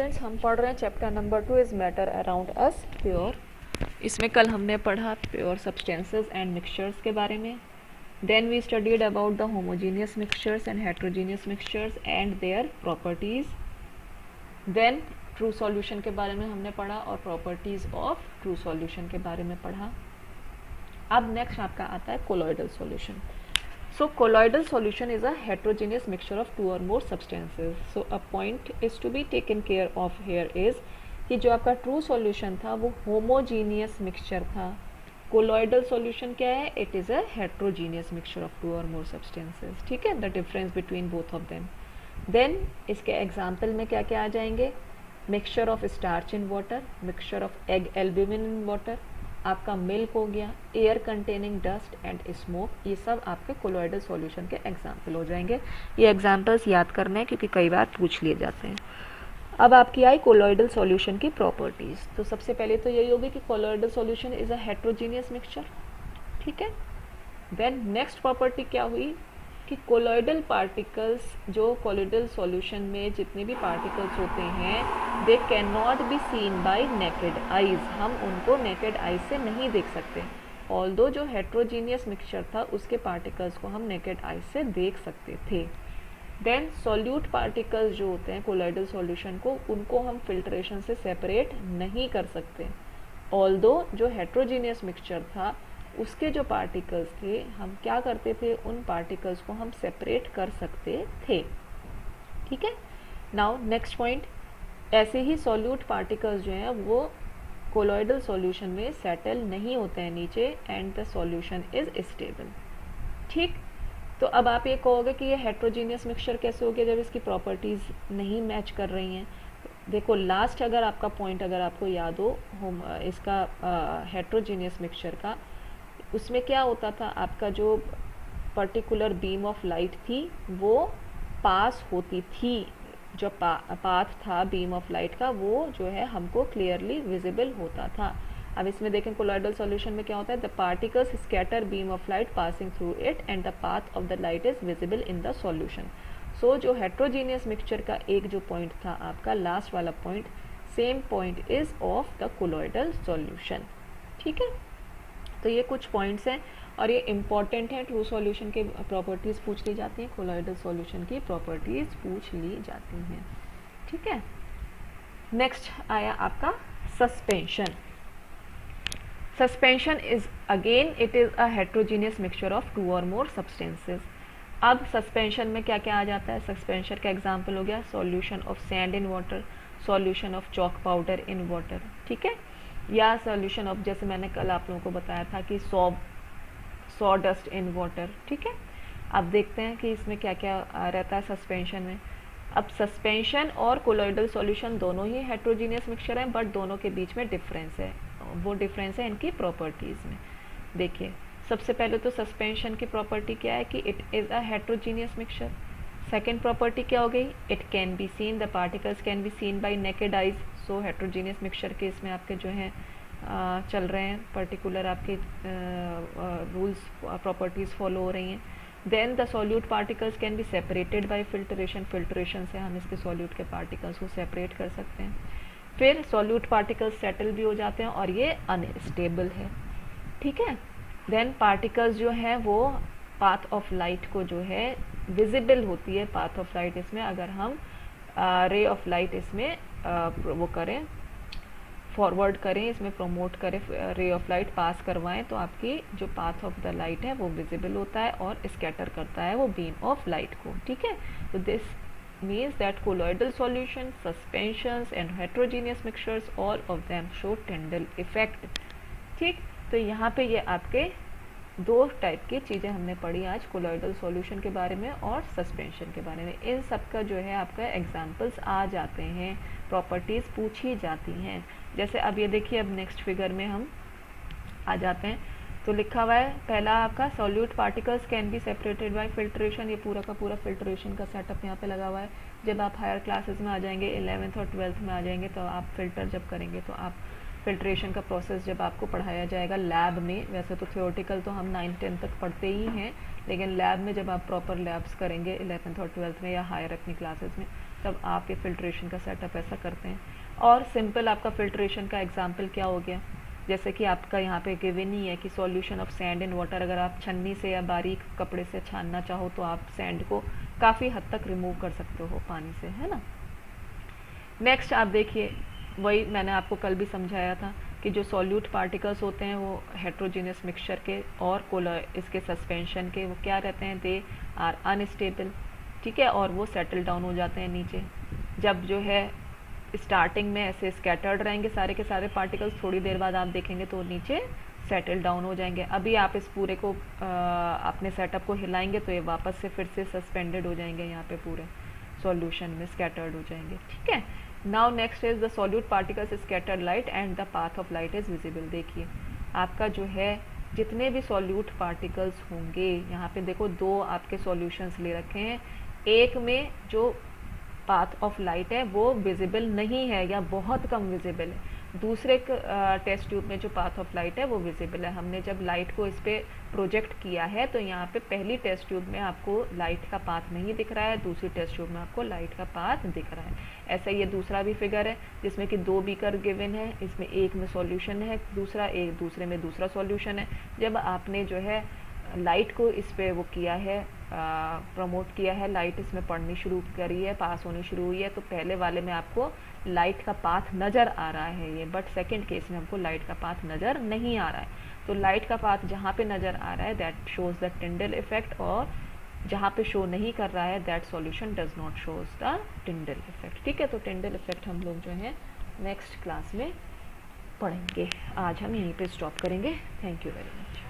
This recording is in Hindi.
फ्रेंड्स, हम पढ़ रहे हैं chapter number 2 is matter around us pure. इसमें कल हमने पढ़ा प्योर सब्सटेंसेस एंड मिक्सचर्स के बारे में। Then we studied about the homogeneous mixtures and heterogeneous mixtures and their properties. Then true solution के बारे में हमने पढ़ा और प्रॉपर्टीज़ ऑफ ट्रू सॉल्यूशन के बारे में पढ़ा। अब नेक्स्ट आपका आता है colloidal solution. So colloidal solution is a heterogeneous mixture of two or more substances. So a point is to be taken care of here is कि जो आपका true solution था वो homogeneous mixture था। colloidal solution क्या है? It is a heterogeneous mixture of two or more substances. ठीक है, the difference between both of them. Then इसके example में क्या क्या आ जाएंगे? Mixture of starch in water, mixture of egg albumin in water, आपका मिल्क हो गया, air containing dust and smoke, ये सब आपके कोलॉइडल सॉल्यूशन के एग्जाम्पल हो जाएंगे। ये एग्जाम्पल्स याद करने हैं क्योंकि कई बार पूछ लिए जाते हैं। अब आपकी आई कोलॉइडल सॉल्यूशन की प्रॉपर्टीज़। तो सबसे पहले तो यही होगी कि colloidal solution is a heterogeneous mixture. ठीक है। देन नेक्स्ट प्रॉपर्टी क्या हुई कि कोलॉइडल पार्टिकल्स, जो कोलॉइडल सॉल्यूशन में जितने भी पार्टिकल्स होते हैं, they can not be seen bye naked eyes, हम उनको नेकेड आइज से नहीं देख सकते। ऑल्दो जो हेट्रोजीनियस मिक्सचर था उसके पार्टिकल्स को हम नेकेड आइज से देख सकते थे। देन सॉल्यूट पार्टिकल्स जो होते हैं कोलॉइडल सॉल्यूशन को, उनको हम फिल्ट्रेशन से सेपरेट नहीं कर सकते। ऑल्दो जो हेट्रोजीनियस मिक्सचर था उसके जो पार्टिकल्स थे, हम क्या करते थे, उन पार्टिकल्स को हम सेपरेट कर सकते थे। ठीक है। नाउ नेक्स्ट पॉइंट, ऐसे ही सॉल्यूट पार्टिकल्स जो हैं वो कोलॉइडल सॉल्यूशन में सेटल नहीं होते हैं नीचे and the solution is stable. ठीक। तो अब आप ये कहोगे कि ये हेट्रोजीनियस मिक्सचर कैसे हो गया जब इसकी प्रॉपर्टीज़ नहीं मैच कर रही हैं। देखो लास्ट अगर आपका पॉइंट अगर आपको याद हो इसका हेट्रोजीनियस मिक्सचर का, उसमें क्या होता था, आपका जो पर्टिकुलर बीम ऑफ लाइट थी वो पास होती थी, जो पाथ था बीम ऑफ लाइट का वो जो है हमको क्लियरली विजिबल होता था। अब इसमें देखें कोलॉइडल सॉल्यूशन में क्या होता है, the particles scatter beam of light passing through it and the path of the light is visible in the solution. So जो हेट्रोजीनियस मिक्सचर का एक जो पॉइंट था आपका लास्ट वाला point, same point is of the colloidal solution. ठीक है। तो ये कुछ पॉइंट्स हैं और ये इम्पॉर्टेंट हैं। ट्रू सॉल्यूशन के प्रॉपर्टीज़ पूछ ली जाती हैं, कोलॉइडल सॉल्यूशन की प्रॉपर्टीज़ पूछ ली जाती हैं। ठीक है। नेक्स्ट आया आपका suspension. Suspension is again it is a heterogeneous mixture of two or more substances. अब सस्पेंशन में क्या क्या आ जाता है, सस्पेंशन का एग्जाम्पल हो गया solution of sand in water, solution of chalk powder in water. ठीक है। या सॉल्यूशन ऑफ, जैसे मैंने कल आप लोगों को बताया था कि सॉ डस्ट इन वाटर। ठीक है। अब देखते हैं कि इसमें क्या क्या रहता है सस्पेंशन में। अब सस्पेंशन और कोलॉइडल सॉल्यूशन दोनों ही हेट्रोजीनियस मिक्सचर हैं, बट दोनों के बीच में डिफरेंस है। वो डिफरेंस है इनकी प्रॉपर्टीज़ में। देखिए सबसे पहले तो सस्पेंशन की प्रॉपर्टी क्या है कि it is a heterogeneous mixture. Second property क्या हो गई, it can be seen, the particles can be seen bye naked eyes. So heterogeneous mixture के इसमें आपके जो हैं चल रहे हैं पर्टिकुलर आपके रूल्स प्रॉपर्टीज़ फॉलो हो रही हैं। Then the solute particles can be separated by filtration, filtration से हम इसके सॉल्यूट के पार्टिकल्स को सेपरेट कर सकते हैं। फिर सॉल्यूट पार्टिकल्स सेटल भी हो जाते हैं और ये अनस्टेबल है। ठीक है। देन पार्टिकल्स जो हैं वो पाथ ऑफ लाइट को जो है विजिबल होती है, पाथ ऑफ लाइट इसमें अगर हम रे ऑफ लाइट इसमें वो करें, फॉरवर्ड करें, इसमें प्रमोट करें, रे ऑफ लाइट पास करवाएं, तो आपकी जो पाथ ऑफ द लाइट है वो विजिबल होता है और स्कैटर करता है वो बीम ऑफ लाइट को। ठीक है। तो this means that colloidal solution, suspensions and heterogeneous mixtures, all of them show Tyndall effect. ठीक। तो यहाँ पे ये आपके दो टाइप की चीज़ें हमने पढ़ी आज, कोलॉइडल सॉल्यूशन के बारे में और सस्पेंशन के बारे में। इन सब का जो है आपका एग्जांपल्स आ जाते हैं, प्रॉपर्टीज़ पूछी जाती हैं। जैसे अब ये देखिए, अब नेक्स्ट फिगर में हम आ जाते हैं। तो लिखा हुआ है पहला आपका solute particles can be separated by filtration. ये पूरा का पूरा फिल्ट्रेशन का सेटअप यहाँ पे लगा हुआ है। जब आप हायर क्लासेस में आ जाएंगे, 11th और 12th में आ जाएंगे, तो आप फिल्टर जब करेंगे तो आप फिल्ट्रेशन का प्रोसेस जब आपको पढ़ाया जाएगा लैब में, वैसे तो थियोरेटिकल तो हम 9-10 तक पढ़ते ही हैं, लेकिन लैब में जब आप प्रॉपर लैब्स करेंगे 11th और 12th में या हायर अपनी क्लासेस में, तब आप ये फिल्ट्रेशन का सेटअप ऐसा करते हैं। और सिंपल आपका फिल्ट्रेशन का एग्जाम्पल क्या हो गया, जैसे कि आपका यहाँ पे गिवन ही है कि solution of sand in water, अगर आप छन्नी से या बारीक कपड़े से छानना चाहो तो आप सैंड को काफ़ी हद तक रिमूव कर सकते हो पानी से, है ना। नेक्स्ट आप देखिए, वही मैंने आपको कल भी समझाया था कि जो सॉल्यूट पार्टिकल्स होते हैं वो हेट्रोजीनियस मिक्सचर के और इसके सस्पेंशन के वो क्या रहते हैं, दे आर अनस्टेबल, ठीक है, और वो सेटल डाउन हो जाते हैं नीचे। जब जो है स्टार्टिंग में ऐसे स्कैटर्ड रहेंगे सारे के सारे पार्टिकल्स, थोड़ी देर बाद आप देखेंगे तो नीचे सेटल डाउन हो जाएंगे। अभी आप इस पूरे को अपने सेटअप को हिलाएंगे तो ये वापस से फिर से सस्पेंडेड हो जाएंगे, यहाँ पे पूरे सॉल्यूशन में स्कैटर्ड हो जाएंगे, ठीक है। Now next is the solute particles scattered light and the path of light is visible. देखिए आपका जो है जितने भी सॉल्यूट पार्टिकल्स होंगे, यहाँ पे देखो दो आपके सॉल्यूशंस ले रखे हैं, एक में जो पाथ ऑफ लाइट है वो विजिबल नहीं है या बहुत कम विजिबल है, दूसरे टेस्ट ट्यूब में जो पाथ ऑफ लाइट है वो विजिबल है। हमने जब लाइट को इस पर प्रोजेक्ट किया है तो यहाँ पे पहली टेस्ट ट्यूब में आपको लाइट का पाथ नहीं दिख रहा है, दूसरी टेस्ट ट्यूब में आपको लाइट का पाथ दिख रहा है। ऐसा ये दूसरा भी फिगर है जिसमें कि दो बीकर गिवन है, इसमें एक में सॉल्यूशन है दूसरा, एक दूसरे में दूसरा सॉल्यूशन है। जब आपने जो है लाइट को इस पे वो किया है, प्रमोट किया है, लाइट इसमें पड़नी शुरू करी है, पास होनी शुरू हुई है, तो पहले वाले में आपको लाइट का पाथ नज़र आ रहा है ये, बट सेकंड केस में हमको लाइट का पाथ नज़र नहीं आ रहा है। तो लाइट का पाथ जहाँ पे नज़र आ रहा है that shows the Tyndall effect, और जहाँ पे शो नहीं कर रहा है that solution does not shows the Tyndall effect, ठीक है। तो टिंडल इफेक्ट हम लोग जो है नेक्स्ट क्लास में पढ़ेंगे। आज हम यहीं पे स्टॉप करेंगे। Thank you very much.